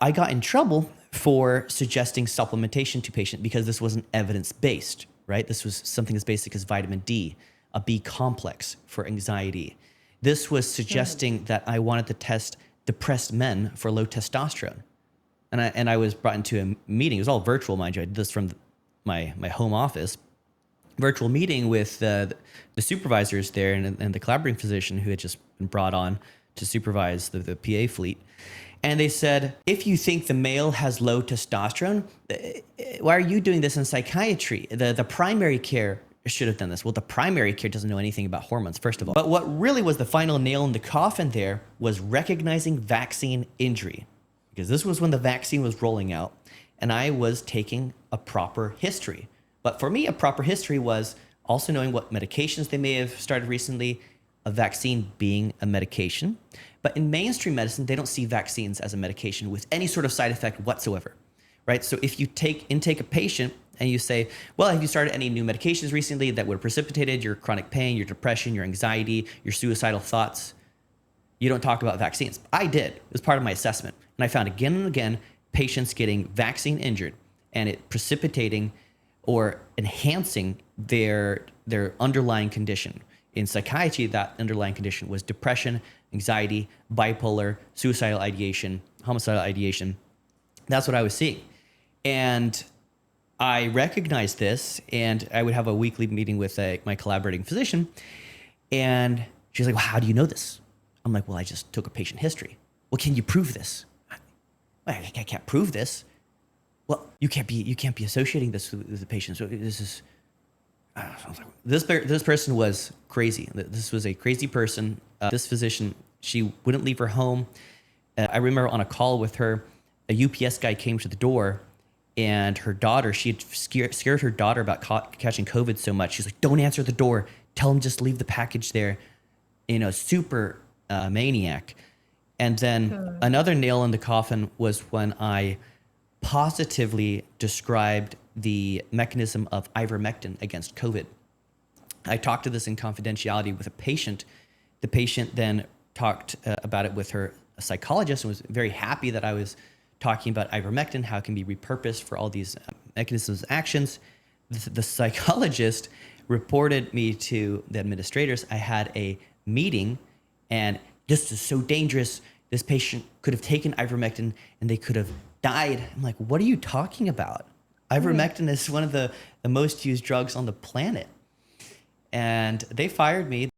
I got in trouble for suggesting supplementation to patients because this wasn't evidence-based, right? This was something as basic as vitamin D, a B complex for anxiety. This was suggesting that I wanted to test depressed men for low testosterone. And I was brought into a meeting. It was all virtual, mind you. I did this from my home office. Virtual meeting with the supervisors there and the collaborating physician who had just been brought on to supervise the PA fleet. And they said, if you think the male has low testosterone, why are you doing this in psychiatry? The primary care should have done this. Well, the primary care doesn't know anything about hormones, first of all. But what really was the final nail in the coffin there was recognizing vaccine injury. Because this was when the vaccine was rolling out and I was taking a proper history. But for me, a proper history was also knowing what medications they may have started recently, a vaccine being a medication. But in mainstream medicine, they don't see vaccines as a medication with any sort of side effect whatsoever, right? So if you intake a patient and you say, well, have you started any new medications recently that would have precipitated your chronic pain, your depression, your anxiety, your suicidal thoughts? You don't talk about vaccines. I did. It was part of my assessment. And I found again and again patients getting vaccine injured and it precipitating or enhancing their underlying condition. In psychiatry, that underlying condition was depression, anxiety, bipolar, suicidal ideation, homicidal ideation. That's what I was seeing. And I recognized this, and I would have a weekly meeting with my collaborating physician. And she's like, well, how do you know this? I'm like, well, I just took a patient history. Well, can you prove this? I can't prove this. Well, you can't be associating this with the patient. So this is, this person was crazy. This was a crazy person. This physician, she wouldn't leave her home. I remember on a call with her, a UPS guy came to the door, and her daughter, she had scared her daughter about catching COVID so much. She's like, don't answer the door. Tell him just leave the package there. Super maniac. And then another nail in the coffin was when I positively described the mechanism of ivermectin against COVID. I talked to this in confidentiality with a patient. The patient then talked about it with her psychologist and was very happy that I was talking about ivermectin, how it can be repurposed for all these mechanisms, actions. The psychologist reported me to the administrators. I had a meeting, and this is so dangerous. This patient could have taken ivermectin and they could have died. I'm like, what are you talking about? Ivermectin is one of the most used drugs on the planet. And they fired me.